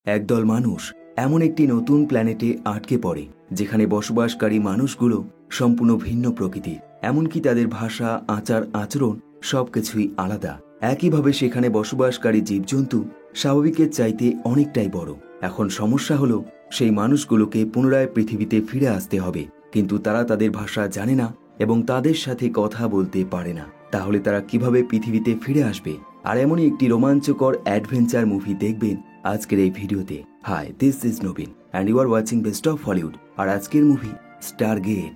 একদল মানুষ এমন একটি নতুন প্ল্যানেটে আটকে পড়ে যেখানে বসবাসকারী মানুষগুলো সম্পূর্ণ ভিন্ন প্রকৃতির। এমনকি তাদের ভাষা, আচার আচরণ সবকিছুই আলাদা। একইভাবে সেখানে বসবাসকারী জীবজন্তু স্বাভাবিকের চাইতে অনেকটাই বড়। এখন সমস্যা হলো সেই মানুষগুলোকে পুনরায় পৃথিবীতে ফিরে আসতে হবে, কিন্তু তারা তাদের ভাষা জানে না এবং তাদের সাথে কথা বলতে পারে না। তাহলে তারা কিভাবে পৃথিবীতে ফিরে আসবে? আর এমনই একটি রোমাঞ্চকর অ্যাডভেঞ্চার মুভি দেখবেন আজকের এই ভিডিওতে। হাই, দিস ইজ নবীন and you are watching best of Hollywood. আর আজকের মুভি স্টারগেট।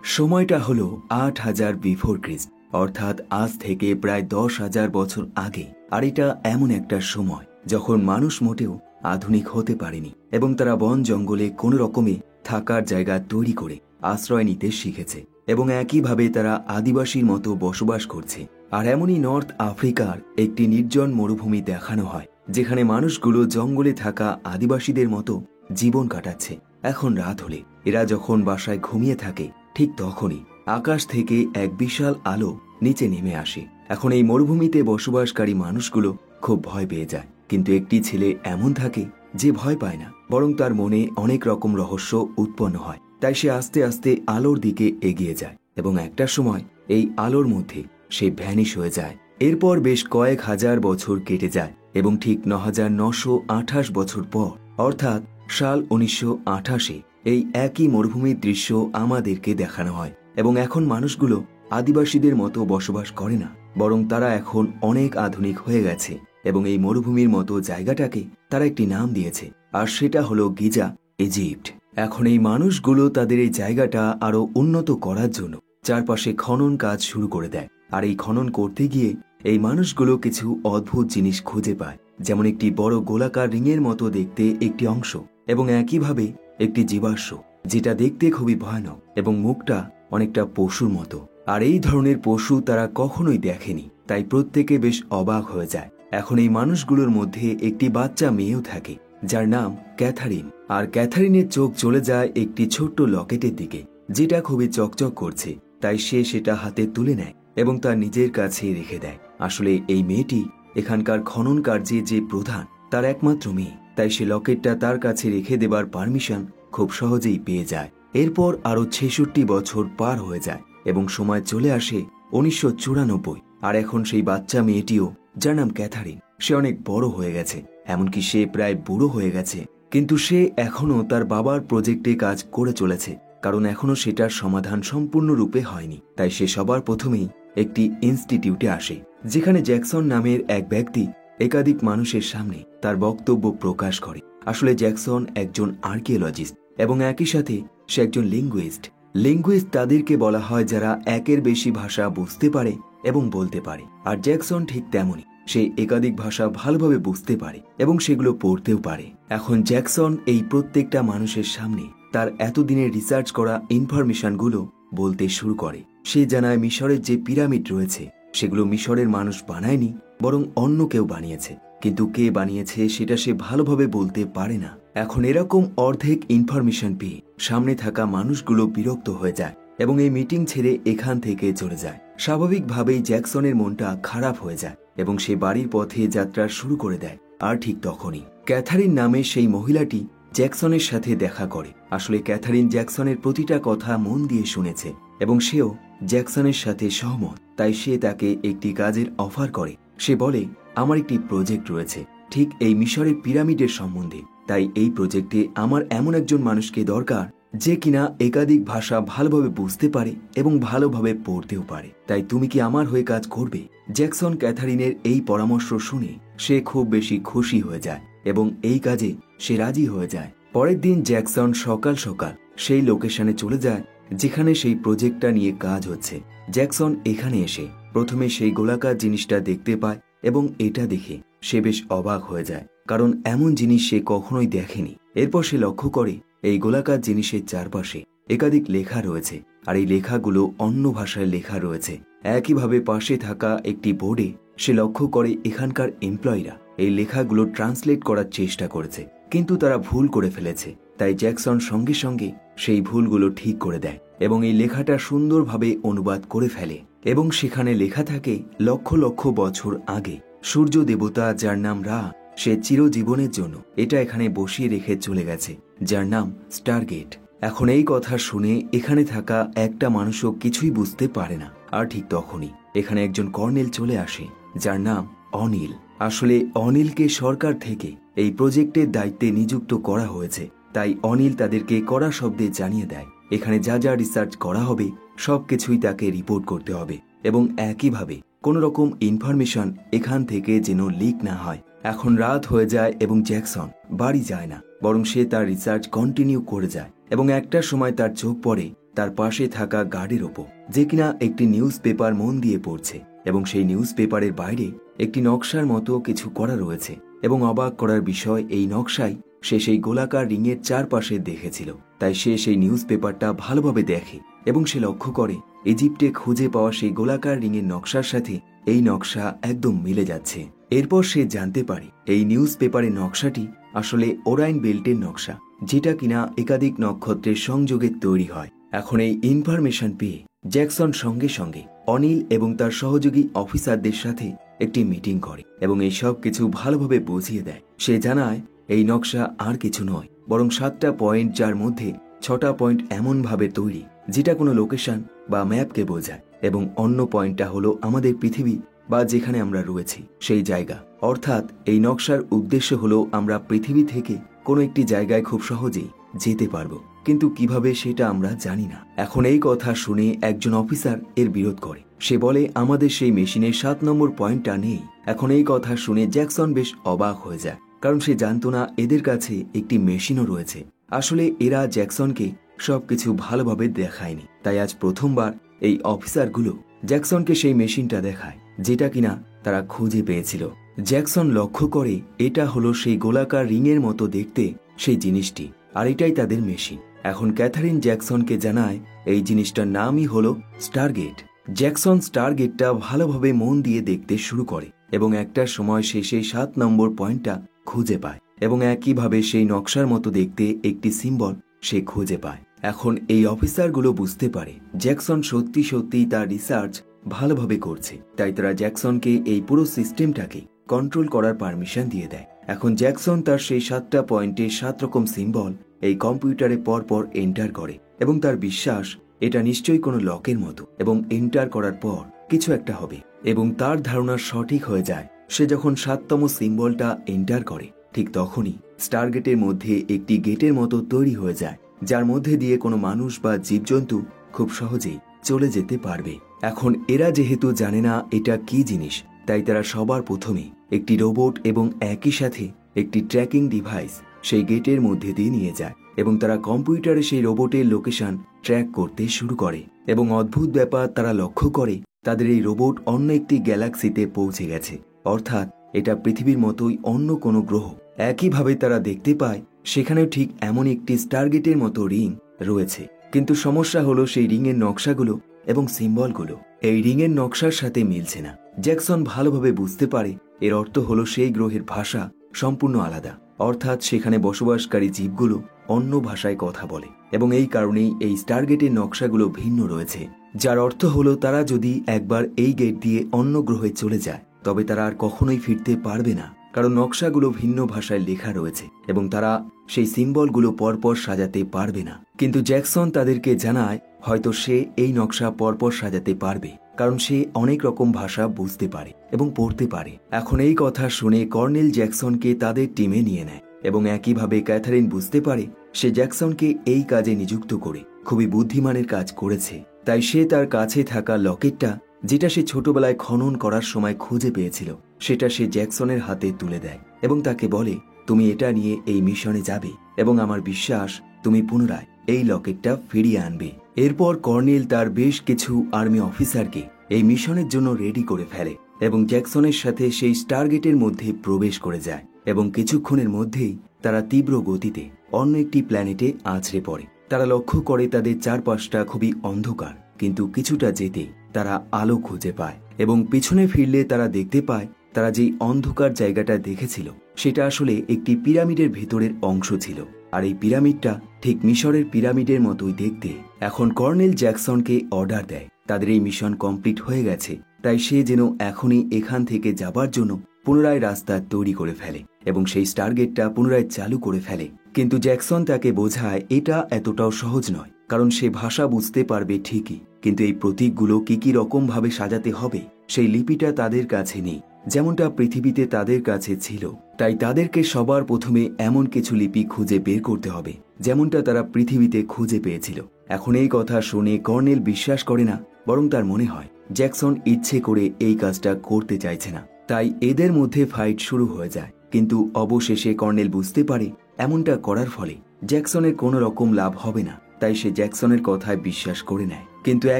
সময়টা হলো 8000 বিফোর খ্রিস্ট, অর্থাৎ আজ থেকে প্রায় 10,000 বছর আগে। আর এটা এমন একটা সময় যখন মানুষ মোটেও আধুনিক হতে পারেনি এবং তারা বন জঙ্গলে কোনো রকমে থাকার জায়গা তৈরি করে আশ্রয় নিতে শিখেছে এবং একইভাবে তারা আদিবাসীর মতো বসবাস করছে। আর এমনই নর্থ আফ্রিকার একটি নির্জন মরুভূমি দেখানো হয় যেখানে মানুষগুলো জঙ্গলে থাকা আদিবাসীদের মতো জীবন কাটাচ্ছে। এখন রাত হলে এরা যখন বাসায় ঘুমিয়ে থাকে ঠিক তখনই আকাশ থেকে এক বিশাল আলো নিচে নেমে আসে। এখন এই মরুভূমিতে বসবাসকারী মানুষগুলো খুব ভয় পেয়ে যায়, কিন্তু একটি ছেলে এমন থাকে যে ভয় পায় না, বরং তার মনে অনেক রকম রহস্য উৎপন্ন হয়। তাই সে আস্তে আস্তে আলোর দিকে এগিয়ে যায় এবং একটা সময় এই আলোর মধ্যে সে ভ্যানিশ হয়ে যায়। এরপর বেশ কয়েক হাজার বছর কেটে যায় এবং ঠিক 9928 বছর পর, অর্থাৎ সাল 1928-এ এই একই মরুভূমির দৃশ্য আমাদেরকে দেখানো হয় এবং এখন মানুষগুলো আদিবাসীদের মতো বসবাস করে না, বরং তারা এখন অনেক আধুনিক হয়ে গেছে এবং এই মরুভূমির মতো জায়গাটাকে তারা একটি নাম দিয়েছে, আর সেটা হলো গিজা, ইজিপ্ট। এখন এই মানুষগুলো তাদের এই জায়গাটা আরো উন্নত করার জন্য চারপাশে খনন কাজ শুরু করে দেয়। আর এই খনন করতে গিয়ে এই মানুষগুলো কিছু অদ্ভুত জিনিস খুঁজে পায়, যেমন একটি বড় গোলাকার রিংয়ের মতো দেখতে একটি অংশ এবং একইভাবে একটি জীবাশ্ম যেটা দেখতে খুবই ভয়ানক এবং মুখটা অনেকটা পশুর মতো। আর এই ধরনের পশু তারা কখনোই দেখেনি, তাই প্রত্যেকে বেশ অবাক হয়ে যায়। এখন এই মানুষগুলোর মধ্যে একটি বাচ্চা মেয়েও থাকে যার নাম ক্যাথারিন। আর ক্যাথারিনের চোখ চলে যায় একটি ছোট্ট লকেটের দিকে যেটা খুবই চকচক করছে, তাই সে সেটা হাতে তুলে নেয় এবং তার নিজের কাছে রেখে দেয়। আসলে এই মেয়েটি এখানকার খনন কার্যে যে প্রধান তার একমাত্র মেয়ে, তাই সে লকেটটা তার কাছে রেখে দেবার পারমিশন খুব সহজেই পেয়ে যায়। এরপর আরো 66 বছর পার হয়ে যায় এবং সময় চলে আসে 1994। আর এখন সেই বাচ্চা মেয়েটিও, যার নাম ক্যাথারিন, সে অনেক বড় হয়ে গেছে, এমনকি সে প্রায় বুড়ো হয়ে গেছে, কিন্তু সে এখনো তার বাবার প্রজেক্টে কাজ করে চলেছে, কারণ এখনো সেটার সমাধান সম্পূর্ণরূপে হয়নি। তাই সে সবার প্রথমেই একটি ইনস্টিটিউটে আসে যেখানে জ্যাকসন নামের এক ব্যক্তি একাধিক মানুষের সামনে তার বক্তব্য প্রকাশ করে। আসলে জ্যাকসন একজন আর্কিওলজিস্ট এবং একই সাথে সে একজন লিঙ্গুইস্ট। লিঙ্গুইস্ট তাদেরকে বলা হয় যারা একের বেশি ভাষা বুঝতে পারে এবং বলতে পারে, আর জ্যাকসন ঠিক তেমনই। সে একাধিক ভাষা ভালোভাবে বুঝতে পারে এবং সেগুলো পড়তেও পারে। এখন জ্যাকসন এই প্রত্যেকটা মানুষের সামনে তার এতদিনের রিসার্চ করা ইনফরমেশনগুলো বলতে শুরু করে। সে জানায় মিশরের যে পিরামিড রয়েছে সেগুলো মিশরের মানুষ বানায়নি, বরং অন্য কেউ বানিয়েছে, কিন্তু কে বানিয়েছে সেটা সে ভালোভাবে বলতে পারে না। এখন এরকম অর্ধেক ইনফরমেশন পেয়ে সামনে থাকা মানুষগুলো বিরক্ত হয়ে যায় এবং এই মিটিং ছেড়ে এখান থেকে চলে যায়। স্বাভাবিকভাবেই জ্যাকসনের মনটা খারাপ হয়ে যায় এবং সে বাড়ির পথে যাত্রা শুরু করে দেয়। আর ঠিক তখনই ক্যাথারিন নামে সেই মহিলাটি জ্যাকসনের সাথে দেখা করে। আসলে ক্যাথারিন জ্যাকসনের প্রতিটা কথা মন দিয়ে শুনেছে এবং সেও জ্যাকসনের সাথে সহমত, তাই সে তাকে একটি কাজের অফার করে। সে বলে, আমার একটি প্রজেক্ট রয়েছে ঠিক এই মিশরের পিরামিডের সম্বন্ধে, তাই এই প্রজেক্টে আমার এমন একজন মানুষকে দরকার যে কিনা একাধিক ভাষা ভালোভাবে বুঝতে পারে এবং ভালোভাবে পড়তেও পারে। তাই তুমি কি আমার হয়ে কাজ করবে? জ্যাকসন ক্যাথারিনের এই পরামর্শ শুনে সে খুব বেশি খুশি হয়ে যায় এবং এই কাজে সে রাজি হয়ে যায়। পরের দিন জ্যাকসন সকাল সকাল সেই লোকেশনে চলে যায় যেখানে সেই প্রজেক্টটা নিয়ে কাজ হচ্ছে। জ্যাকসন এখানে এসে প্রথমে সেই গোলাকার জিনিসটা দেখতে পায় এবং এটা দেখে সে বেশ অবাক হয়ে যায়, কারণ এমন জিনিস সে কখনোই দেখেনি। এরপর সে লক্ষ্য করে এই গোলাকার জিনিসের চারপাশে একাধিক লেখা রয়েছে, আর এই লেখাগুলো অন্য ভাষায় লেখা রয়েছে। একইভাবে পাশে থাকা একটি বোর্ডে সে লক্ষ্য করে এখানকার এমপ্লয়িরা এই লেখাগুলো ট্রান্সলেট করার চেষ্টা করেছে, কিন্তু তারা ভুল করে ফেলেছে। তাই জ্যাকসন সঙ্গে সঙ্গে সেই ভুলগুলো ঠিক করে দেয় এবং এই লেখাটা সুন্দরভাবে অনুবাদ করে ফেলে এবং সেখানে লেখা থাকে লক্ষ লক্ষ বছর আগে সূর্য দেবতা, যার নাম রা, সে চিরজীবনের জন্য এটা এখানে বসিয়ে রেখে চলে গেছে, যার নাম স্টারগেট। এখন এই কথা শুনে এখানে থাকা একটা মানুষও কিছুই বুঝতে পারে না। আর ঠিক তখনই এখানে একজন কর্নেল চলে আসে, যার নাম অনিল। আসলে অনিলকে সরকার থেকে এই প্রজেক্টের দায়িত্বে নিযুক্ত করা হয়েছে, তাই অনিল তাদেরকে কড়া শব্দে জানিয়ে দেয় এখানে যা যা রিসার্চ করা হবে সবকিছুই তাকে রিপোর্ট করতে হবে, এবং একইভাবে কোনো রকম ইনফরমেশন এখান থেকে যেন লিক না হয়। এখন রাত হয়ে যায় এবং জ্যাকসন বাড়ি যায় না, বরং সে তার রিসার্চ কন্টিনিউ করে যায়। এবং একটা সময় তার চোখ পড়ে তার পাশে থাকা গার্ডের ওপর, যে কিনা একটি নিউজ পেপার মন দিয়ে পড়ছে, এবং সেই নিউজ পেপারের বাইরে একটি নকশার মতো কিছু করা রয়েছে। এবং অবাক করার বিষয়, এই নকশায় সে সেই গোলাকার রিংয়ের চারপাশে দেখেছিল। তাই সে সেই নিউজ পেপারটা ভালোভাবে দেখে এবং সে লক্ষ্য করে ইজিপ্টে খুঁজে পাওয়া সেই গোলাকার রিংয়ের নকশার সাথে এই নকশা একদম মিলে যাচ্ছে। এরপর সে জানতে পারে এই নিউজ পেপারের নকশাটি আসলে ওরাইন বেল্টের নকশা, যেটা কিনা একাধিক নক্ষত্রের সংযোগে তৈরি হয়। এখন এই ইনফরমেশন পেয়ে জ্যাকসন সঙ্গে সঙ্গে অনিল এবং তার সহযোগী অফিসারদের সাথে একটি মিটিং করে এবং এই সব কিছু ভালোভাবে বুঝিয়ে দেয়। সে জানায় এই নকশা আর কিছু নয়, বরং 7টা পয়েন্ট, যার মধ্যে 6টা পয়েন্ট এমনভাবে তৈরি যেটা কোনো লোকেশন বা ম্যাপকে বোঝায়, এবং অন্য পয়েন্টটা হলো আমাদের পৃথিবী বা যেখানে আমরা রয়েছি সেই জায়গা। অর্থাৎ এই নকশার উদ্দেশ্য হলো আমরা পৃথিবী থেকে কোনো একটি জায়গায় খুব সহজেই যেতে পারবো, কিন্তু কিভাবে সেটা আমরা জানি না। এখন এই কথা শুনে একজন অফিসার এর বিরোধ করে। সে বলে আমাদের সেই মেশিনের 7 নম্বর পয়েন্টটা নেই। এখন এই কথা শুনে জ্যাকসন বেশ অবাক হয়ে যায়, কারণ সে জানতো না এদের কাছে একটি মেশিনও রয়েছে। আসলে এরা জ্যাকসনকে সবকিছু ভালোভাবে দেখায়নি, তাই আজ প্রথমবার এই অফিসারগুলো জ্যাকসনকে সেই মেশিনটা দেখায়, যেটা কিনা তারা খুঁজে পেয়েছিল। জ্যাকসন লক্ষ্য করে এটা হলো সেই গোলাকার রিংয়ের মতো দেখতে সেই জিনিসটি, আর এটাই তাদের মেশিন। এখন ক্যাথারিন জ্যাকসনকে জানায় এই জিনিসটার নামই হলো স্টারগেট। জ্যাকসন স্টারগেটটা ভালোভাবে মন দিয়ে দেখতে শুরু করে এবং একটা সময় সে সেই 7 নম্বর পয়েন্টটা খুঁজে পায়, এবং একইভাবে সেই নকশার মতো দেখতে একটি সিম্বল সে খুঁজে পায়। এখন এই অফিসারগুলো বুঝতে পারে জ্যাকসন সত্যি সত্যি তার রিসার্চ ভালোভাবে করছে, তাই তারা জ্যাকসনকে এই পুরো সিস্টেমটাকে কন্ট্রোল করার পারমিশন দিয়ে দেয়। এখন জ্যাকসন তার সেই 7টা পয়েন্টে 7 রকম সিম্বল এই কম্পিউটারে পরপর এন্টার করে, এবং তার বিশ্বাস এটা নিশ্চয়ই কোনো লকের মতো, এবং এন্টার করার পর কিছু একটা হবে, এবং তার ধারণা সঠিক হয়ে যায়। সে যখন 7তম সিম্বলটা এন্টার করে, ঠিক তখনই স্টারগেটের মধ্যে একটি গেটের মতো তৈরি হয়ে যায়, যার মধ্যে দিয়ে কোনো মানুষ বা জীবজন্তু খুব সহজেই চলে যেতে পারবে। এখন এরা যেহেতু জানে না এটা কি জিনিস, তাই তারা সবার প্রথমে একটি রোবট এবং একই সাথে একটি ট্র্যাকিং ডিভাইস সেই গেটের মধ্যে দিয়ে নিয়ে যায়, এবং তারা কম্পিউটারে সেই রোবটের লোকেশন ট্র্যাক করতে শুরু করে। এবং অদ্ভুত ব্যাপার, তারা লক্ষ্য করে তাদের এই রোবট অন্য একটি গ্যালাক্সিতে পৌঁছে গেছে, অর্থাৎ এটা পৃথিবীর মতোই অন্য কোনো গ্রহ। একইভাবে তারা দেখতে পায় সেখানেও ঠিক এমন একটি স্টারগেটের মতো রিং রয়েছে, কিন্তু সমস্যা হলো সেই রিংয়ের নকশাগুলো এবং সিম্বলগুলো এই রিংয়ের নকশার সাথে মিলছে না। জ্যাকসন ভালোভাবে বুঝতে পারে এর অর্থ হলো সেই গ্রহের ভাষা সম্পূর্ণ আলাদা, অর্থাৎ সেখানে বসবাসকারী জীবগুলো অন্য ভাষায় কথা বলে, এবং এই কারণেই এই স্টারগেটের নকশাগুলো ভিন্ন রয়েছে, যার অর্থ হলো তারা যদি একবার এই গেট দিয়ে অন্য গ্রহে চলে যায় তবে তারা আর কখনোই ফিরতে পারবে না, কারণ নকশাগুলো ভিন্ন ভাষায় লেখা রয়েছে এবং তারা সেই সিম্বলগুলো পরপর সাজাতে পারবে না। কিন্তু জ্যাকসন তাদেরকে জানায় হয়তো সে এই নকশা পরপর সাজাতে পারবে, কারণ সে অনেক রকম ভাষা বুঝতে পারে এবং পড়তে পারে। এখন এই কথা শুনে কর্নেল জ্যাকসনকে তাদের টিমে নিয়ে নেয়, এবং একইভাবে ক্যাথারিন বুঝতে পারে সে জ্যাকসনকে এই কাজে নিযুক্ত করে খুবই বুদ্ধিমানের কাজ করেছে। তাই সে তার কাছে থাকা লকেটটা, যেটা সে ছোটবেলায় খনন করার সময় খুঁজে পেয়েছিল, সেটা সে জ্যাকসনের হাতে তুলে দেয় এবং তাকে বলে তুমি এটা নিয়ে এই মিশনে যাবে এবং আমার বিশ্বাস তুমি পুনরায় এই লকেটটা ফিরিয়ে আনবে। এরপর কর্নেল তার বেশ কিছু আর্মি অফিসারকে এই মিশনের জন্য রেডি করে ফেলে এবং জ্যাকসনের সাথে সেই স্টারগেটের মধ্যে প্রবেশ করে যায়, এবং কিছুক্ষণের মধ্যেই তারা তীব্র গতিতে অন্য একটি প্ল্যানেটে আছড়ে পড়ে। তারা লক্ষ্য করে তাদের চারপাশটা খুবই অন্ধকার, কিন্তু কিছুটা যেতেই তারা আলো খুঁজে পায়, এবং পিছনে ফিরলে তারা দেখতে পায় তারা যেই অন্ধকার জায়গাটা দেখেছিল সেটা আসলে একটি পিরামিডের ভেতরের অংশ ছিল, আর এই পিরামিডটা ঠিক মিশরের পিরামিডের মতোই দেখতে। এখন কর্নেল জ্যাকসনকে অর্ডার দেয় তাদের এই মিশন কমপ্লিট হয়ে গেছে, তাই সে যেন এখনই এখান থেকে যাবার জন্য পুনরায় রাস্তা তৈরি করে ফেলে এবং সেই স্টারগেটটা পুনরায় চালু করে ফেলে। কিন্তু জ্যাকসন তাকে বোঝায় এটা এতটাও সহজ নয়, কারণ সে ভাষা বুঝতে পারবে ঠিকই, কিন্তু এই প্রতীকগুলো কি রকম ভাবে সাজাতে হবে সেই লিপিটা তাদের কাছে নেই, যেমনটা পৃথিবীতে তাদের কাছে ছিল। তাই তাদেরকে সবার প্রথমে এমন কিছু লিপি খুঁজে বের করতে হবে যেমনটা তারা পৃথিবীতে খুঁজে পেয়েছিল। এখন এই কথা শুনে কর্নেল বিশ্বাস করে না, বরং তার মনে হয় জ্যাকসন ইচ্ছে করে এই কাজটা করতে চাইছে না। তাই এদের মধ্যে ফাইট শুরু হয়ে যায়। কিন্তু অবশেষে কর্নেল বুঝতে পারে এমনটা করার ফলে জ্যাকসনের কোনো রকম লাভ হবে না, তাই সে জ্যাকসনের কথায় বিশ্বাস করে নেয়। কিন্তু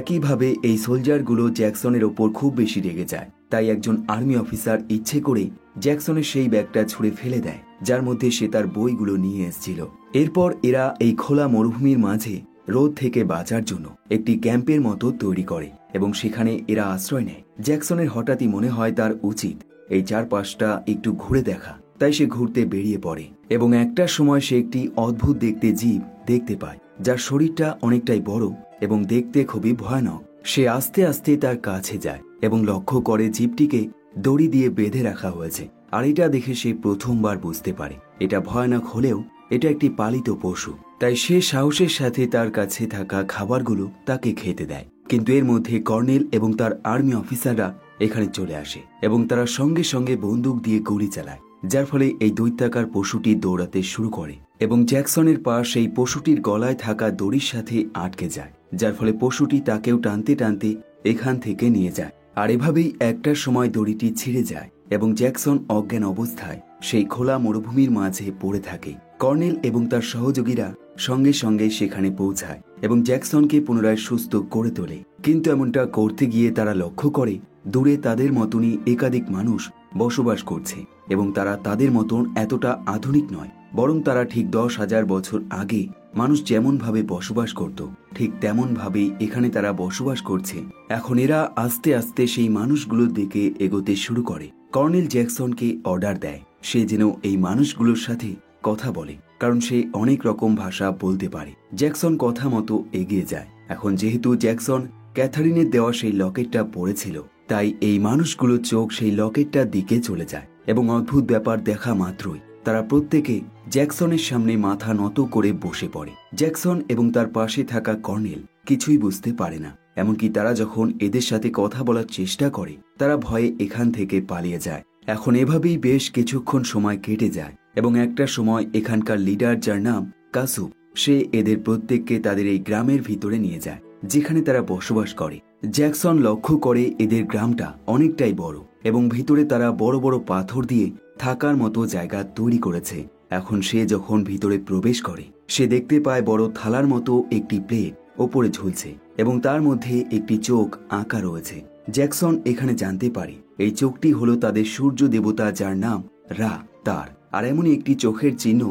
একইভাবে এই সোলজারগুলো জ্যাকসনের ওপর খুব বেশি রেগে যায়। তাই একজন আর্মি অফিসার ইচ্ছে করে জ্যাকসনের সেই ব্যাগটা ছুঁড়ে ফেলে দেয় যার মধ্যে সে তার বইগুলো নিয়ে এসেছিল। এরপর এরা এই খোলা মরুভূমির মাঝে রোদ থেকে বাঁচার জন্য একটি ক্যাম্পের মতো তৈরি করে এবং সেখানে এরা আশ্রয় নেয়। জ্যাকসনের হঠাৎই মনে হয় তার উচিত এই চারপাশটা একটু ঘুরে দেখা, তাই সে ঘুরতে বেরিয়ে পড়ে এবং একটা সময় সে একটি অদ্ভুত দেখতে জীব দেখতে পায় যার শরীরটা অনেকটাই বড় এবং দেখতে খুবই ভয়ানক। সে আস্তে আস্তে তার কাছে যায় এবং লক্ষ্য করে জীবটিকে দড়ি দিয়ে বেঁধে রাখা হয়েছে। আর এটা দেখে সে প্রথমবার বুঝতে পারে এটা ভয়ানক হলেও এটা একটি পালিত পশু। তাই সে সাহসের সাথে তার কাছে থাকা খাবারগুলো তাকে খেতে দেয়। কিন্তু এর মধ্যে কর্নেল এবং তার আর্মি অফিসাররা এখানে চলে আসে এবং তারা সঙ্গে সঙ্গে বন্দুক দিয়ে গুলি চালায়, যার ফলে এই দৈত্যাকার পশুটি দৌড়াতে শুরু করে এবং জ্যাকসনের পা সেই পশুটির গলায় থাকা দড়ির সাথে আটকে যায়, যার ফলে পশুটি তাকেও টানতে টানতে এখান থেকে নিয়ে যায়। আর এভাবেই একটা সময় দড়িটি ছিঁড়ে যায় এবং জ্যাকসন অজ্ঞান অবস্থায় সেই খোলা মরুভূমির মাঝে পড়ে থাকে। কর্নেল এবং তার সহযোগীরা সঙ্গে সঙ্গে সেখানে পৌঁছায় এবং জ্যাকসনকে পুনরায় সুস্থ করে তোলে। কিন্তু এমনটা করতে গিয়ে তারা লক্ষ্য করে দূরে তাদের মতনই একাধিক মানুষ বসবাস করছে এবং তারা তাদের মতন এতটা আধুনিক নয়, বরং তারা ঠিক 10,000 বছর আগে মানুষ যেমন ভাবে বসবাস করত ঠিক তেমন ভাবেই এখানে তারা বসবাস করছে। এখন এরা আস্তে আস্তে সেই মানুষগুলোর দিকে এগোতে শুরু করে। কর্নেল জ্যাকসনকে অর্ডার দেয় সে যেন এই মানুষগুলোর সাথে কথা বলে, কারণ সে অনেক রকম ভাষা বলতে পারে। জ্যাকসন কথা মতো এগিয়ে যায়। এখন যেহেতু জ্যাকসন ক্যাথারিনের দেওয়া সেই লকেটটা পড়েছিল, তাই এই মানুষগুলো চোখ সেই লকেটটার দিকে চলে যায় এবং অদ্ভুত ব্যাপার দেখা মাত্রই তারা প্রত্যেকে জ্যাকসনের সামনে মাথা নত করে বসে পড়ে। জ্যাকসন এবং তার পাশে থাকা কর্নেল কিছুই বুঝতে পারে না। এমনকি তারা যখন এদের সাথে কথা বলার চেষ্টা করে তারা ভয়ে এখান থেকে পালিয়ে যায়। এখন এভাবেই বেশ কিছুক্ষণ সময় কেটে যায় এবং একটা সময় এখানকার লিডার যার নাম কাসুব, সে এদের প্রত্যেককে তাদের এই গ্রামের ভিতরে নিয়ে যায় যেখানে তারা বসবাস করে। জ্যাকসন লক্ষ্য করে এদের গ্রামটা অনেকটাই বড় এবং ভিতরে তারা বড় বড় পাথর দিয়ে থাকার মতো জায়গা তৈরি করেছে। এখন সে যখন ভিতরে প্রবেশ করে সে দেখতে পায় বড় থালার মতো একটি প্লেট ওপরে ঝুলছে এবং তার মধ্যে একটি চোখ আঁকা রয়েছে। জ্যাকসন এখানে জানতে পারে এই চোখটি হলো তাদের সূর্য দেবতা যার নাম রা তার। আর এমনই একটি চোখের চিহ্ন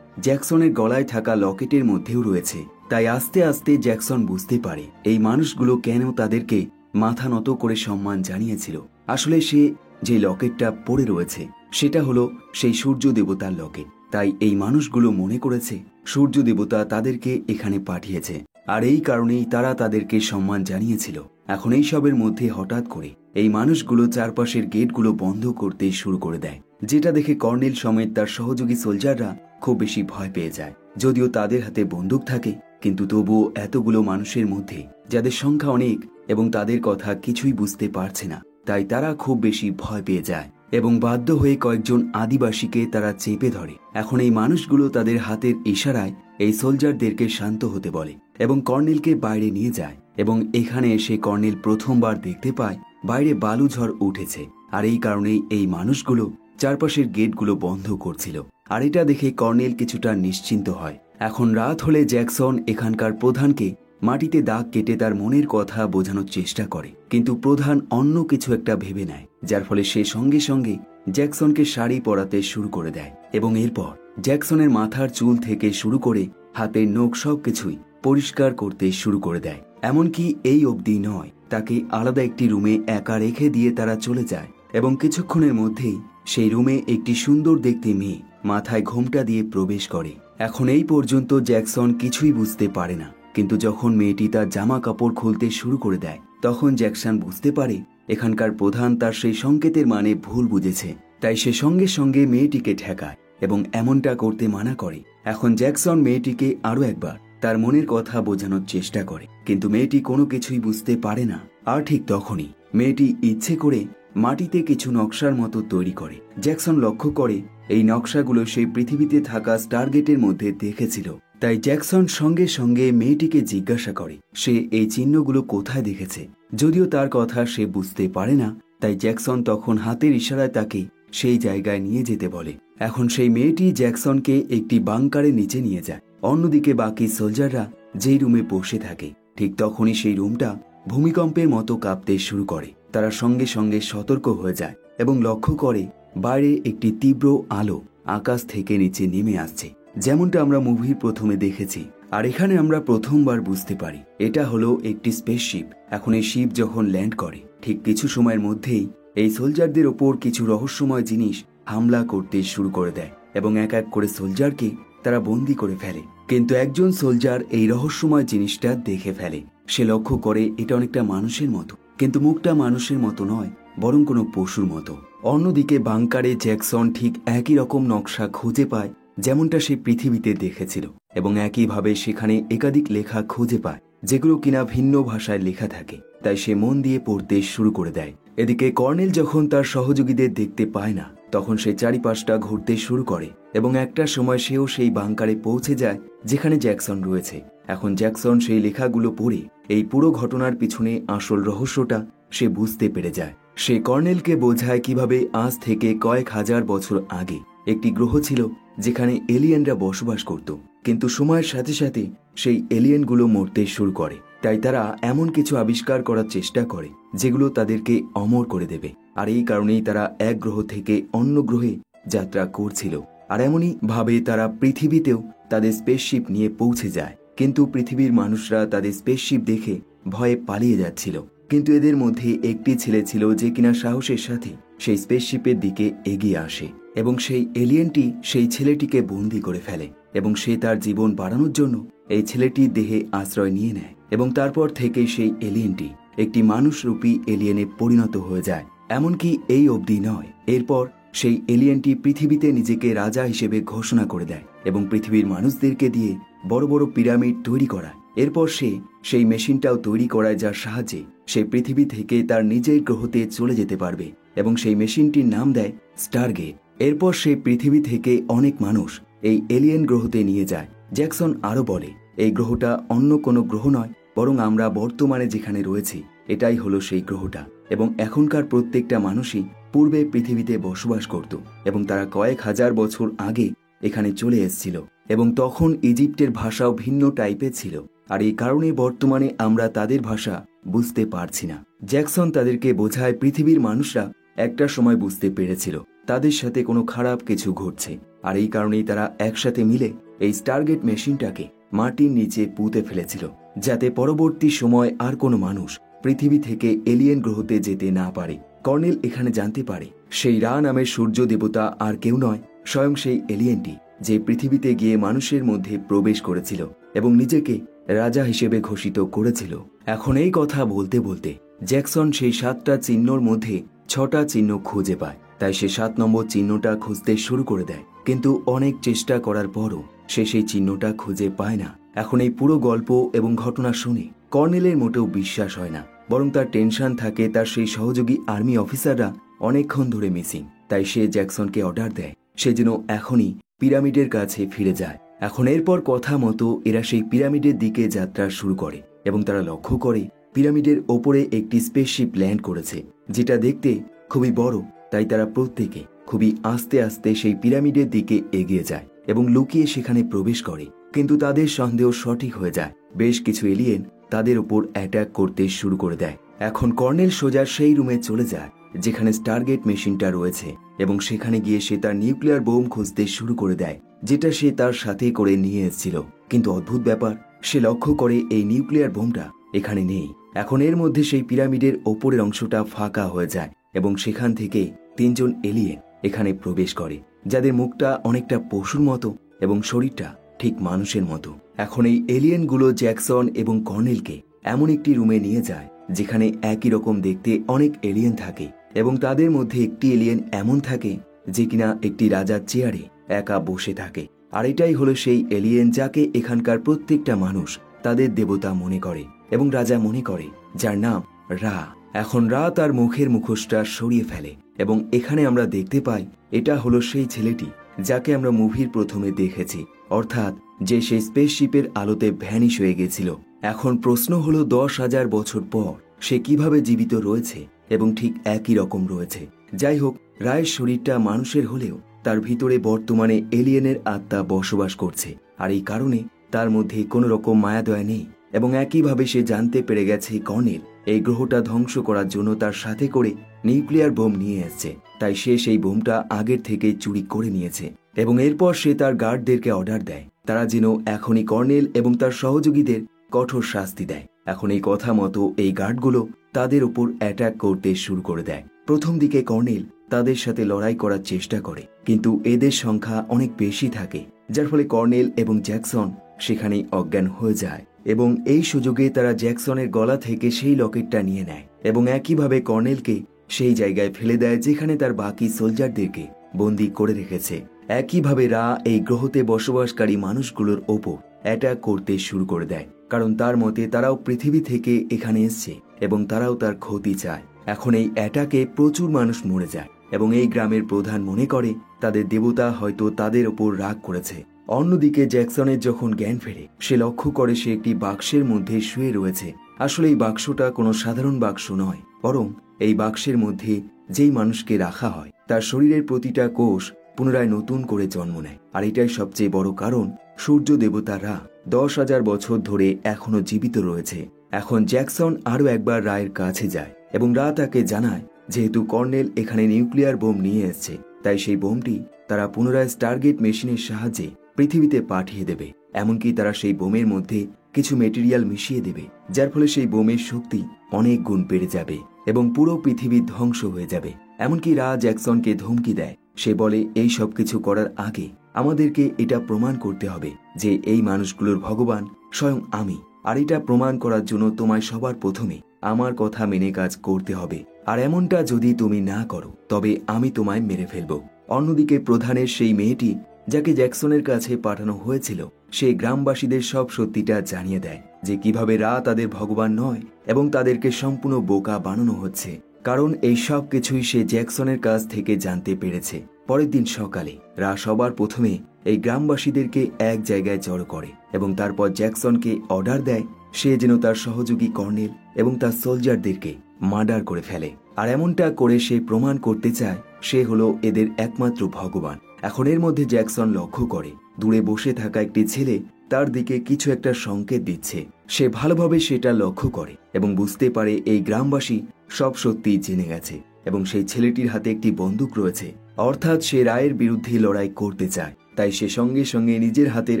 জ্যাকসনের গলায় থাকা লকেটের মধ্যেও রয়েছে। তাই আস্তে আস্তে জ্যাকসন বুঝতে পারে এই মানুষগুলো কেন তাদেরকে মাথা নত করে সম্মান জানিয়েছিল। আসলে সে যে লকেটটা পড়ে রয়েছে সেটা হলো সেই সূর্য দেবতার লকেট। তাই এই মানুষগুলো মনে করেছে সূর্য দেবতা তাদেরকে এখানে পাঠিয়েছে, আর এই কারণেই তারা তাদেরকে সম্মান জানিয়েছিল। এখন এই সবের মধ্যে হঠাৎ করে এই মানুষগুলো চারপাশের গেটগুলো বন্ধ করতে শুরু করে দেয়, যেটা দেখে কর্নেল সমেত তার সহযোগী সোলজাররা খুব বেশি ভয় পেয়ে যায়। যদিও তাদের হাতে বন্দুক থাকে, কিন্তু তবুও এতগুলো মানুষের মধ্যে যাদের সংখ্যা অনেক এবং তাদের কথা কিছুই বুঝতে পারছে না, তাই তারা খুব বেশি ভয় পেয়ে যায় এবং বাধ্য হয়ে কয়েকজন আদিবাসীকে তারা চেপে ধরে। এখন এই মানুষগুলো তাদের হাতের ইশারায় এই সোলজারদেরকে শান্ত হতে বলে এবং কর্নেলকে বাইরে নিয়ে যায় এবং এখানে এসে কর্নেল প্রথমবার দেখতে পায় বাইরে বালুঝড় উঠেছে। আর এই কারণেই এই মানুষগুলো চারপাশের গেটগুলো বন্ধ করছিল। আর এটা দেখে কর্নেল কিছুটা নিশ্চিন্ত হয়। এখন রাত হলে জ্যাকসন এখানকার প্রধানকে মাটিতে দাগ কেটে তার মনের কথা বোঝানোর চেষ্টা করে, কিন্তু প্রধান অন্য কিছু একটা ভেবে নেয়, যার ফলে সে সঙ্গে সঙ্গে জ্যাকসনকে শাড়ি পরাতে শুরু করে দেয় এবং এরপর জ্যাকসনের মাথার চুল থেকে শুরু করে হাতের নখ সবকিছুই পরিষ্কার করতে শুরু করে দেয়। এমনকি এই অবধি নয়, তাকে আলাদা একটি রুমে একা রেখে দিয়ে তারা চলে যায় এবং কিছুক্ষণের মধ্যেই সেই রুমে একটি সুন্দর দেখতে মেয়ে মাথায় ঘোমটা দিয়ে প্রবেশ করে। এখন এই পর্যন্ত জ্যাকসন কিছুই বুঝতে পারে না, কিন্তু যখন মেয়েটি তার জামা কাপড় খুলতে শুরু করে দেয় তখন জ্যাকসন বুঝতে পারে এখানকার প্রধান তার সেই সংকেতের মানে ভুল বুঝেছে তাই সে সঙ্গে সঙ্গে মেয়েটিকে ঠেকায় এবং এমনটা করতে মানা করে। এখন জ্যাকসন মেয়েটিকে আরো একবার তার মনের কথা বোঝানোর চেষ্টা করে, কিন্তু মেয়েটি কোনো কিছুই বুঝতে পারে না। আর ঠিক তখনই মেয়েটি ইচ্ছে করে মাটিতে কিছু নকশার মতো তৈরি করে। জ্যাকসন লক্ষ্য করে এই নকশাগুলো সেই পৃথিবীতে থাকা স্টারগেটের মধ্যে দেখেছিল। তাই জ্যাকসন সঙ্গে সঙ্গে মেয়েটিকে জিজ্ঞাসা করে সে এই চিহ্নগুলো কোথায় দেখেছে। যদিও তার কথা সে বুঝতে পারে না, তাই জ্যাকসন তখন হাতের ইশারায় তাকে সেই জায়গায় নিয়ে যেতে বলে। এখন সেই মেয়েটি জ্যাকসনকে একটি বাংকারের নিচে নিয়ে যায়। অন্যদিকে বাকি সোলজাররা যেই রুমে বসে থাকে, ঠিক তখনই সেই রুমটা ভূমিকম্পের মতো কাঁপতে শুরু করে। তারা সঙ্গে সঙ্গে সতর্ক হয়ে যায় এবং লক্ষ্য করে বাইরে একটি তীব্র আলো আকাশ থেকে নিচে নেমে আসছে, যেমনটা আমরা মুভির প্রথমে দেখেছি। আর এখানে আমরা প্রথমবার বুঝতে পারি এটা হলো একটি স্পেসশিপ। এখন এই শিপ যখন ল্যান্ড করে ঠিক কিছু সময়ের মধ্যেই এই সোলজারদের ওপর কিছু রহস্যময় জিনিস হামলা করতে শুরু করে দেয় এবং এক এক করে সোলজারকে তারা বন্দি করে ফেলে। কিন্তু একজন সোলজার এই রহস্যময় জিনিসটা দেখে ফেলে। সে লক্ষ্য করে এটা অনেকটা মানুষের মতো, কিন্তু মুখটা মানুষের মতো নয়, বরং কোনো পশুর মতো। অন্যদিকে বাংকারে জ্যাকসন ঠিক একই রকম নকশা খুঁজে পায় যেমনটা সে পৃথিবীতে দেখেছিল, এবং একইভাবে সেখানে একাধিক লেখা খুঁজে পায় যেগুলো কিনা ভিন্ন ভাষায় লেখা থাকে। তাই সে মন দিয়ে পড়তে শুরু করে দেয়। এদিকে কর্নেল যখন তার সহযোগীদের দেখতে পায় না, তখন সে চারিপাশটা ঘুরতে শুরু করে এবং একটা সময় সেও সেই বাংকারে পৌঁছে যায় যেখানে জ্যাকসন রয়েছে। এখন জ্যাকসন সেই লেখাগুলো পড়ে এই পুরো ঘটনার পিছনে আসল রহস্যটা সে বুঝতে পেরে যায়। সে কর্নেলকে বোঝায় কিভাবে আজ থেকে কয়েক হাজার বছর আগে একটি গ্রহ ছিল যেখানে এলিয়েনরা বসবাস করত, কিন্তু সময়ের সাথে সাথে সেই এলিয়েনগুলো মরতে শুরু করে। তাই তারা এমন কিছু আবিষ্কার করার চেষ্টা করে যেগুলো তাদেরকে অমর করে দেবে। আর এই কারণেই তারা এক গ্রহ থেকে অন্য গ্রহে যাত্রা করছিল। আর এমনই ভাবে তারা পৃথিবীতেও তাদের স্পেসশিপ নিয়ে পৌঁছে যায়। কিন্তু পৃথিবীর মানুষরা তাদের স্পেসশিপ দেখে ভয়ে পালিয়ে যাচ্ছিল। কিন্তু এদের মধ্যে একটি ছেলে ছিল যে কিনা সাহসের সাথে সেই স্পেসশিপের দিকে এগিয়ে আসে এবং সেই এলিয়েনটি সেই ছেলেটিকে বন্দি করে ফেলে এবং সে তার জীবন বাড়ানোর জন্য এই ছেলেটির দেহে আশ্রয় নিয়ে নেয়। এবং তারপর থেকে সেই এলিয়েনটি একটি মানুষরূপী এলিয়েনে পরিণত হয়ে যায়। এমনকি এই অবধি নয়, এরপর সেই এলিয়েনটি পৃথিবীতে নিজেকে রাজা হিসেবে ঘোষণা করে দেয় এবং পৃথিবীর মানুষদেরকে দিয়ে বড় বড় পিরামিড তৈরি করায়। এরপর সে সেই মেশিনটাও তৈরি করায় যার সাহায্যে সে পৃথিবী থেকে তার নিজের গ্রহতে চলে যেতে পারবে এবং সেই মেশিনটির নাম দেয় স্টারগেট। এরপর সে পৃথিবী থেকে অনেক মানুষ এই এলিয়েন গ্রহতে নিয়ে যায়। জ্যাকসন আরো বলে এই গ্রহটা অন্য কোনো গ্রহ নয়, বরং আমরা বর্তমানে যেখানে রয়েছি এটাই হলো সেই গ্রহটা। এবং এখনকার প্রত্যেকটা মানুষই পূর্বে পৃথিবীতে বসবাস করত এবং তারা কয়েক হাজার বছর আগে এখানে চলে এসেছিল এবং তখন ইজিপ্টের ভাষাও ভিন্ন টাইপের ছিল। আর এই কারণে বর্তমানে আমরা তাদের ভাষা বুঝতে পারছি না। জ্যাকসন তাদেরকে বোঝায় পৃথিবীর মানুষরা একটা সময় বুঝতে পেরেছিল তাদের সাথে কোনো খারাপ কিছু ঘটছে, আর এই কারণেই তারা একসাথে মিলে এই স্টারগেট মেশিনটাকে মাটির নিচে পুঁতে ফেলেছিল, যাতে পরবর্তী সময় আর কোনো মানুষ পৃথিবী থেকে এলিয়েন গ্রহতে যেতে না পারে। কর্নেল এখানে জানতে পারে সেই রা নামের সূর্য দেবতা আর কেউ নয়, স্বয়ং সেই এলিয়েনটি যে পৃথিবীতে গিয়ে মানুষের মধ্যে প্রবেশ করেছিল এবং নিজেকে রাজা হিসেবে ঘোষিত করেছিল। এখন এই কথা বলতে বলতে জ্যাকসন সেই 7টা চিহ্নর মধ্যে 6টা চিহ্ন খুঁজে পায়। তাই সে 7 নম্বর চিহ্নটা খুঁজতে শুরু করে দেয়, কিন্তু অনেক চেষ্টা করার পরও সে সেই চিহ্নটা খুঁজে পায় না। এখন এই পুরো গল্প এবং ঘটনা শুনে কর্নেলের মোটেও বিশ্বাস হয় না, বরং তার টেনশন থাকে তার সেই সহযোগী আর্মি অফিসাররা অনেকক্ষণ ধরে মিসিং। তাই সে জ্যাকসনকে অর্ডার দেয় সে যেন এখনই পিরামিডের কাছে ফিরে যায়। এখন এরপর কথা মতো এরা সেই পিরামিডের দিকে যাত্রা শুরু করে এবং তারা লক্ষ্য করে পিরামিডের ওপরে একটি স্পেসশিপ ল্যান্ড করেছে, যেটা দেখতে খুবই বড়। তাই তারা প্রত্যেকে খুবই আস্তে আস্তে সেই পিরামিডের দিকে এগিয়ে যায় এবং লুকিয়ে সেখানে প্রবেশ করে। কিন্তু তাদের সন্দেহ সঠিক হয়ে যায়, বেশ কিছু এলিয়েন তাদের উপর অ্যাটাক করতে শুরু করে দেয়। এখন কর্নেল সোজা সেই রুমে চলে যায় যেখানে স্টারগেট মেশিনটা রয়েছে এবং সেখানে গিয়ে সে তার নিউক্লিয়ার বোম খুঁজতে শুরু করে দেয়, যেটা সে তার সাথে করে নিয়ে এসেছিল। কিন্তু অদ্ভুত ব্যাপার, সে লক্ষ্য করে এই নিউক্লিয়ার বোমটা এখানে নেই। এখন এর মধ্যে সেই পিরামিডের ওপরের অংশটা ফাঁকা হয়ে যায় এবং সেখান থেকে 3 জন এলিয়েন এখানে প্রবেশ করে, যাদের মুখটা অনেকটা পশুর মতো এবং শরীরটা ঠিক মানুষের মতো। এখন এই এলিয়েনগুলো জ্যাকসন এবং কর্নেলকে এমন একটি রুমে নিয়ে যায় যেখানে একই রকম দেখতে অনেক এলিয়েন থাকে এবং তাদের মধ্যে একটি এলিয়েন এমন থাকে যে কিনা একটি রাজার চেয়ারে একা বসে থাকে। আর এটাই হলো সেই এলিয়েন যাকে এখানকার প্রত্যেকটা মানুষ তাদের দেবতা মনে করে এবং রাজা মনে করে, যার নাম রা। এখন রা তার মুখের মুখোশটা সরিয়ে ফেলে এবং এখানে আমরা দেখতে পাই এটা হলো সেই ছেলেটি যাকে আমরা মুভির প্রথমে দেখেছি, অর্থাৎ যে সেই স্পেসশিপের আলোতে ভ্যানিশ হয়ে গেছিল। এখন প্রশ্ন হলো 10,000 বছর পর সে কিভাবে জীবিত রয়েছে এবং ঠিক একই রকম রয়েছে। যাই হোক, রায়ের শরীরটা মানুষের হলেও তার ভিতরে বর্তমানে এলিয়েনের আত্মা বসবাস করছে, আর এই কারণে তার মধ্যে কোনো রকম মায়াদয়া নেই এবং একইভাবে সে জানতে পেরে গেছে কর্নেল এই গ্রহটা ধ্বংস করার জন্য তার সাথে করে নিউক্লিয়ার বোম নিয়ে এসছে। তাই সে সেই বোমটা আগের থেকে চুরি করে নিয়েছে এবং এরপর সে তার গার্ডদেরকে অর্ডার দেয় তারা যেন এখনই কর্নেল এবং তার সহযোগীদের কঠোর শাস্তি দেয়। এখন এই কথা মতো এই গার্ডগুলো তাদের উপর অ্যাটাক করতে শুরু করে দেয়। প্রথম দিকে কর্নেল তাদের সাথে লড়াই করার চেষ্টা করে, কিন্তু এদের সংখ্যা অনেক বেশি থাকে, যার ফলে কর্নেল এবং জ্যাকসন সেখানেই অজ্ঞান হয়ে যায় এবং এই সুযোগে তারা জ্যাকসনের গলা থেকে সেই লকেটটা নিয়ে নেয় এবং একইভাবে কর্নেলকে সেই জায়গায় ফেলে দেয় যেখানে তার বাকি সোলজারদেরকে বন্দী করে রেখেছে। একইভাবে রা এই গ্রহতে বসবাসকারী মানুষগুলোর ওপর অ্যাটাক করতে শুরু করে দেয়, কারণ তার মতে তারাও পৃথিবী থেকে এখানে এসছে এবং তারাও তার ক্ষতি চায়। এখন এই অ্যাটাকে প্রচুর মানুষ মরে যায় এবং এই গ্রামের প্রধান মনে করে তাদের দেবতা হয়তো তাদের ওপর রাগ করেছে। অন্যদিকে জ্যাকসনের যখন জ্ঞান ফেরে সে লক্ষ্য করে সে একটি বাক্সের মধ্যে শুয়ে রয়েছে। আসলে এই বাক্সটা কোনো সাধারণ বাক্স নয়, বরং এই বাক্সের মধ্যে যেই মানুষকে রাখা হয় তার শরীরের প্রতিটা কোষ পুনরায় নতুন করে জন্ম নেয়। আর এটাই সবচেয়ে বড় কারণ সূর্য দেবতারা 10,000 বছর ধরে এখনো জীবিত রয়েছে। এখন জ্যাকসন আরও একবার রায়ের কাছে যায় এবং রা তাকে জানায় যেহেতু কর্নেল এখানে নিউক্লিয়ার বোম নিয়ে এসছে, তাই সেই বোমটি তারা পুনরায় স্টারগেট মেশিনের সাহায্যে পৃথিবীতে পাঠিয়ে দেবে। এমনকি তারা সেই বোমের মধ্যে কিছু মেটেরিয়াল মিশিয়ে দেবে, যার ফলে সেই বোমের শক্তি অনেক গুণ বেড়ে যাবে এবং পুরো পৃথিবী ধ্বংস হয়ে যাবে। এমনকি রা জ্যাকসনকে ধমকি দেয়, সে বলে এই সব কিছু করার আগে আমাদেরকে এটা প্রমাণ করতে হবে যে এই মানুষগুলোর ভগবান স্বয়ং আমি, আর এটা প্রমাণ করার জন্য তোমায় সবার প্রথমে আমার কথা মেনে কাজ করতে হবে, আর এমনটা যদি তুমি না করো তবে আমি তোমায় মেরে ফেলব। অন্যদিকে প্রধানের সেই মেয়েটি যাকে জ্যাকসনের কাছে পাঠানো হয়েছিল সেই গ্রামবাসীদের সব সত্যিটা জানিয়ে দেয় যে কিভাবে রা তাদের ভগবান নয় এবং তাদেরকে সম্পূর্ণ বোকা বানানো হচ্ছে, কারণ এই সব কিছুই সে জ্যাকসনের কাছ থেকে জানতে পেরেছে। পরের দিন সকালে রা সবার প্রথমে এই গ্রামবাসীদেরকে এক জায়গায় জড়ো করে এবং তারপর জ্যাকসনকে অর্ডার দেয় সে যেন তার সহযোগী কর্নেল এবং তার সোলজারদেরকে মার্ডার করে ফেলে। আর এমনটা করে সে প্রমাণ করতে চায় সে হলো এদের একমাত্র ভগবান। এখন এর মধ্যে জ্যাকসন লক্ষ্য করে দূরে বসে থাকা একটি ছেলে তার দিকে কিছু একটা সংকেত দিচ্ছে। সে ভালোভাবে সেটা লক্ষ্য করে এবং বুঝতে পারে এই গ্রামবাসী সব সত্যি জেনে গেছে এবং সেই ছেলেটির হাতে একটি বন্দুক রয়েছে, অর্থাৎ সে রায়ের বিরুদ্ধে লড়াই করতে চায়। তাই সে সঙ্গে সঙ্গে নিজের হাতের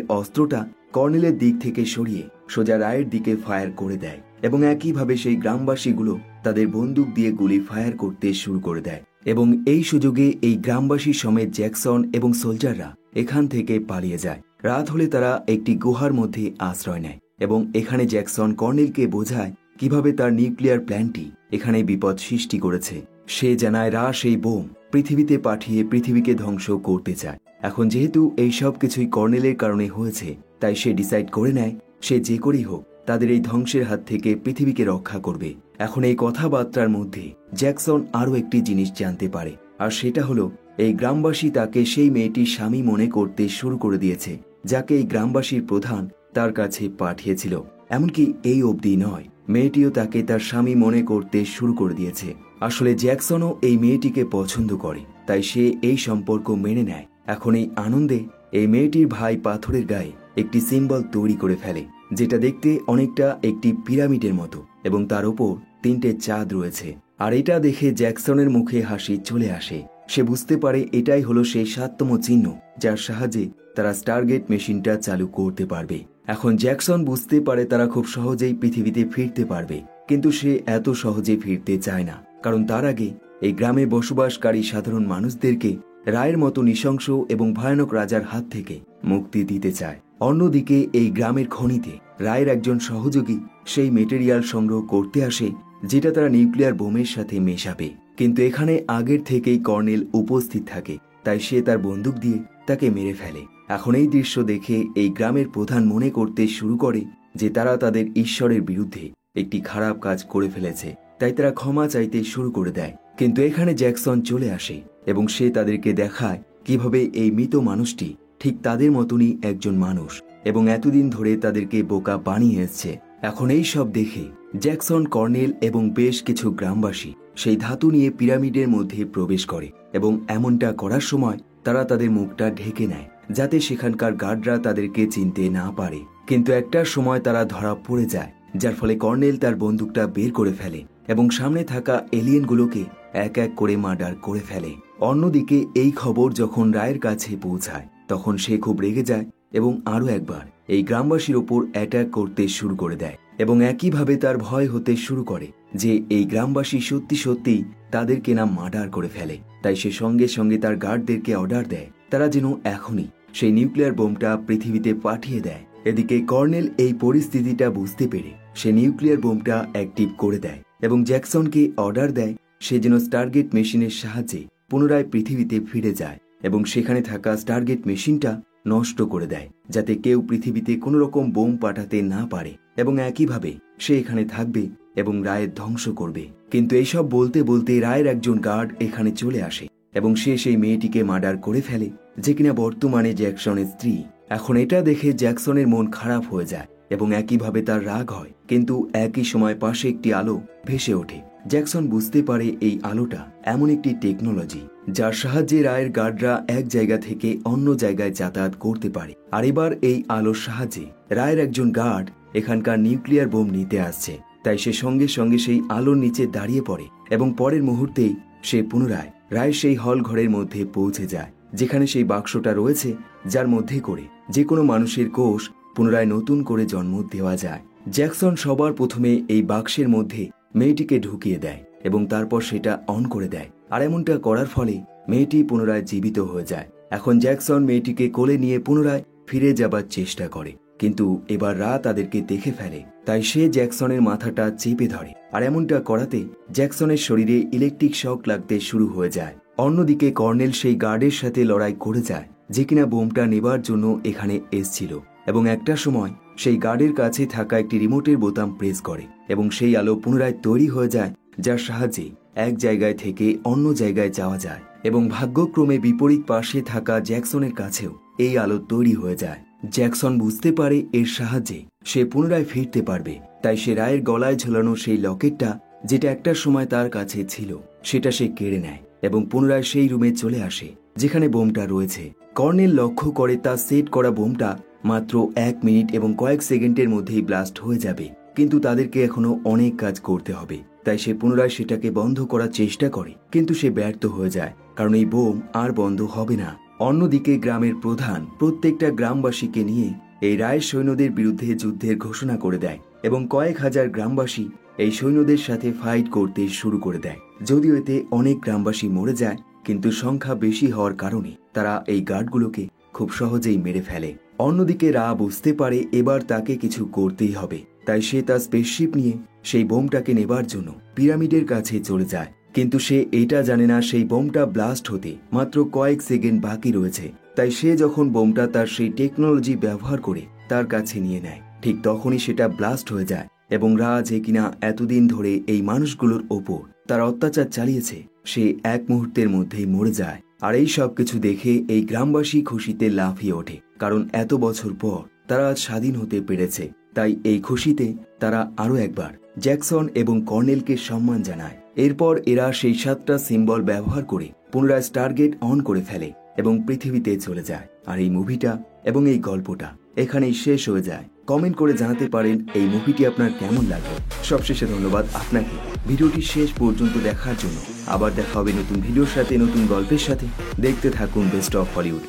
অস্ত্রটা কর্নেলের দিক থেকে সরিয়ে সোজা রায়ের দিকে ফায়ার করে দেয় এবং একইভাবে সেই গ্রামবাসীগুলো তাদের বন্দুক দিয়ে গুলি ফায়ার করতে শুরু করে দেয় এবং এই সুযোগে এই গ্রামবাসী সমেত জ্যাকসন এবং সোলজাররা এখান থেকে পালিয়ে যায়। রাত হলে তারা একটি গুহার মধ্যে আশ্রয় নেয় এবং এখানে জ্যাকসন কর্নেলকে বোঝায় কিভাবে তার নিউক্লিয়ার প্ল্যানটি এখানে বিপদ সৃষ্টি করেছে। সে জানায় রা সেই বোম পৃথিবীতে পাঠিয়ে পৃথিবীকে ধ্বংস করতে চায়। এখন যেহেতু এই সব কিছুই কর্নেলের কারণে হয়েছে, তাই সে ডিসাইড করে নেয় সে যে করেই হোক তাদের এই ধ্বংসের হাত থেকে পৃথিবীকে রক্ষা করবে। এখন এই কথাবার্তার মধ্যে জ্যাকসন আরও একটি জিনিস জানতে পারে, আর সেটা হলো এই গ্রামবাসী তাকে সেই মেয়েটির স্বামী মনে করতে শুরু করে দিয়েছে যাকে এই গ্রামবাসীর প্রধান তার কাছে পাঠিয়েছিল। এমনকি এই অবধি নয়, মেয়েটিও তাকে তার স্বামী মনে করতে শুরু করে দিয়েছে। আসলে জ্যাকসনও এই মেয়েটিকে পছন্দ করে, তাই সে এই সম্পর্ক মেনে নেয়। এখন এই আনন্দে এই মেয়েটির ভাই পাথরের গায়ে একটি সিম্বল তৈরি করে ফেলে, যেটা দেখতে অনেকটা একটি পিরামিডের মতো এবং তার উপর 3টে চাঁদ রয়েছে। আর এটা দেখে জ্যাকসনের মুখে হাসি চলে আসে। সে বুঝতে পারে এটাই হলো সেই 7তম চিহ্ন যার সাহায্যে তারা স্টারগেট মেশিনটা চালু করতে পারবে। এখন জ্যাকসন বুঝতে পারে তারা খুব সহজেই পৃথিবীতে ফিরতে পারবে, কিন্তু সে এত সহজে ফিরতে চায় না, কারণ তার আগে এই গ্রামে বসবাসকারী সাধারণ মানুষদেরকে রায়ের মতো নৃশংস এবং ভয়ানক রাজার হাত থেকে মুক্তি দিতে চায়। অন্যদিকে এই গ্রামের খনিতে রায়ের একজন সহযোগী সেই মেটেরিয়াল সংগ্রহ করতে আসে যেটা তারা নিউক্লিয়ার বোমের সাথে মেশাবে, কিন্তু এখানে আগের থেকেই কর্নেল উপস্থিত থাকে তাই সে তার বন্দুক দিয়ে তাকে মেরে ফেলে। এখন এই দৃশ্য দেখে এই গ্রামের প্রধান মনে করতে শুরু করে যে তারা তাদের ঈশ্বরের বিরুদ্ধে একটি খারাপ কাজ করে ফেলেছে, তাই তারা ক্ষমা চাইতে শুরু করে দেয়। কিন্তু এখানে জ্যাকসন চলে আসে এবং সে তাদেরকে দেখায় কিভাবে এই মৃত মানুষটি ঠিক তাদের মতনই একজন মানুষ এবং এতদিন ধরে তাদেরকে বোকা বানিয়ে এসছে। এখন এই সব দেখে জ্যাকসন, কর্নেল এবং বেশ কিছু গ্রামবাসী সেই ধাতু নিয়ে পিরামিডের মধ্যে প্রবেশ করে এবং এমনটা করার সময় তারা তাদের মুখটা ঢেকে নেয় যাতে সেখানকার গার্ডরা তাদেরকে চিনতে না পারে। কিন্তু একটা সময় তারা ধরা পড়ে যায়, যার ফলে কর্নেল তার বন্দুকটা বের করে ফেলে এবং সামনে থাকা এলিয়েনগুলোকে এক এক করে মার্ডার করে ফেলে। অন্যদিকে এই খবর যখন রায়ের কাছে পৌঁছায় তখন সে খুব রেগে যায় এবং আরও একবার এই গ্রামবাসীর ওপর অ্যাটাক করতে শুরু করে দেয় এবং একইভাবে তার ভয় হতে শুরু করে যে এই গ্রামবাসী সত্যি সত্যিই তাদেরকে না মার্ডার করে ফেলে। তাই সে সঙ্গে সঙ্গে তার গার্ডদেরকে অর্ডার দেয় তারা যেন এখনই সেই নিউক্লিয়ার বোমটা পৃথিবীতে পাঠিয়ে দেয়। এদিকে কর্নেল এই পরিস্থিতিটা বুঝতে পেরে সে নিউক্লিয়ার বোমটা অ্যাক্টিভ করে দেয় এবং জ্যাকসনকে অর্ডার দেয় সে যেন স্টারগেট মেশিনের সাহায্যে পুনরায় পৃথিবীতে ফিরে যায় এবং সেখানে থাকা স্টারগেট মেশিনটা নষ্ট করে দেয় যাতে কেউ পৃথিবীতে কোনো রকম বোম পাঠাতে না পারে এবং একইভাবে সে এখানে থাকবে এবং রায়ের ধ্বংস করবে। কিন্তু এইসব বলতে বলতে রায়ের একজন গার্ড এখানে চলে আসে এবং সে সেই মেয়েটিকে মার্ডার করে ফেলে যে কিনা বর্তমানে জ্যাকসনের স্ত্রী। এখন এটা দেখে জ্যাকসনের মন খারাপ হয়ে যায় এবং একইভাবে তার রাগ হয়, কিন্তু একই সময় পাশে একটি আলো ভেসে ওঠে। জ্যাকসন বুঝতে পারে এই আলোটা এমন একটি টেকনোলজি যার সাহায্যে রায়ের গার্ডরা এক জায়গা থেকে অন্য জায়গায় যাতায়াত করতে পারে। আর এবার এই আলোর সাহায্যে রায়ের একজন গার্ড এখানকার নিউক্লিয়ার বোম নিতে আসছে, তাই সে সঙ্গে সঙ্গে সেই আলোর নিচে দাঁড়িয়ে পড়ে এবং পরের মুহূর্তেই সে পুনরায় রায়ের সেই হল ঘরের মধ্যে পৌঁছে যায় যেখানে সেই বাক্সটা রয়েছে যার মধ্যে করে যে কোনো মানুষের কোষ পুনরায় নতুন করে জন্ম দেওয়া যায়। জ্যাকসন সবার প্রথমে এই বাক্সের মধ্যে মেয়েটিকে ঢুকিয়ে দেয় এবং তারপর সেটা অন করে দেয়, আর এমনটা করার ফলে মেয়েটি পুনরায় জীবিত হয়ে যায়। এখন জ্যাকসন মেয়েটিকে কোলে নিয়ে পুনরায় ফিরে যাবার চেষ্টা করে, কিন্তু এবার রা তাদেরকে দেখে ফেলে, তাই সে জ্যাকসনের মাথাটা চেপে ধরে আর এমনটা করাতে জ্যাকসনের শরীরে ইলেকট্রিক শক লাগতে শুরু হয়ে যায়। অন্যদিকে কর্নেল সেই গার্ডের সাথে লড়াই করে যায় যে কিনা বোমটা নেবার জন্য এখানে এসছিল এবং একটা সময় সেই গার্ডের কাছে থাকা একটি রিমোটের বোতাম প্রেস করে এবং সেই আলো পুনরায় তৈরি হয়ে যায় যার সাহায্যে এক জায়গায় থেকে অন্য জায়গায় যাওয়া যায় এবং ভাগ্যক্রমে বিপরীত পাশে থাকা জ্যাকসনের কাছেও এই আলো তৈরি হয়ে যায়। জ্যাকসন বুঝতে পারে এর সাহায্যে সে পুনরায় ফিরতে পারবে, তাই সে রায়ের গলায় ঝোলানো সেই লকেটটা যেটা একটা সময় তার কাছে ছিল সেটা সে কেড়ে নেয় এবং পুনরায় সেই রুমে চলে আসে যেখানে বোমটা রয়েছে। কর্নেল লক্ষ্য করে তার সেট করা বোমটা মাত্র 1 মিনিট এবং কয়েক সেকেন্ডের মধ্যেই ব্লাস্ট হয়ে যাবে, কিন্তু তাদেরকে এখনো অনেক কাজ করতে হবে। তাই সে পুনরায় সেটাকে বন্ধ করার চেষ্টা করে, কিন্তু সে ব্যর্থ হয়ে যায় কারণ এই বোম আর বন্ধ হবে না। অন্যদিকে গ্রামের প্রধান প্রত্যেকটা গ্রামবাসীকে নিয়ে এই রায়ের সৈন্যদের বিরুদ্ধে যুদ্ধের ঘোষণা করে দেয় এবং কয়েক হাজার গ্রামবাসী এই সৈন্যদের সাথে ফাইট করতে শুরু করে দেয়। যদিও এতে অনেক গ্রামবাসী মরে যায়, কিন্তু সংখ্যা বেশি হওয়ার কারণে তারা এই গার্ডগুলোকে খুব সহজেই মেরে ফেলে। অন্যদিকে রা বুঝতে পারে এবার তাকে কিছু করতেই হবে, তাই সে তার স্পেসশিপ নিয়ে সেই বোমটাকে নেবার জন্য পিরামিডের কাছে চলে যায়। কিন্তু সে এটা জানে না সেই বোমটা ব্লাস্ট হতে মাত্র কয়েক সেকেন্ড বাকি রয়েছে, তাই সে যখন বোমটা তার সেই টেকনোলজি ব্যবহার করে তার কাছে নিয়ে নেয় ঠিক তখনই সেটা ব্লাস্ট হয়ে যায় এবং রা যে কিনা এতদিন ধরে এই মানুষগুলোর ওপর তার অত্যাচার চালিয়েছে সে এক মুহূর্তের মধ্যেই মরে যায়। আর এই সব কিছু দেখে এই গ্রামবাসী খুশিতে লাফিয়ে ওঠে, কারণ এত বছর পর তারা আজ স্বাধীন হতে পেরেছে। তাই এই খুশিতে তারা আরো একবার জ্যাকসন এবং কর্নেলকে সম্মান জানায়। এরপর এরা সেই 7টা সিম্বল ব্যবহার করে পুনরায় স্টারগেট অন করে ফেলে এবং পৃথিবীতে চলে যায়। আর এই মুভিটা এবং এই গল্পটা এখানেই শেষ হয়ে যায়। কমেন্ট করে জানাতে পারেন এই মুভিটি আপনার কেমন লাগলো। সবশেষে ধন্যবাদ আপনাকে ভিডিওটি শেষ পর্যন্ত দেখার জন্য। আবার দেখা হবে নতুন ভিডিওর সাথে, নতুন গল্পের সাথে। দেখতে থাকুন বেস্ট অফ হলিউড।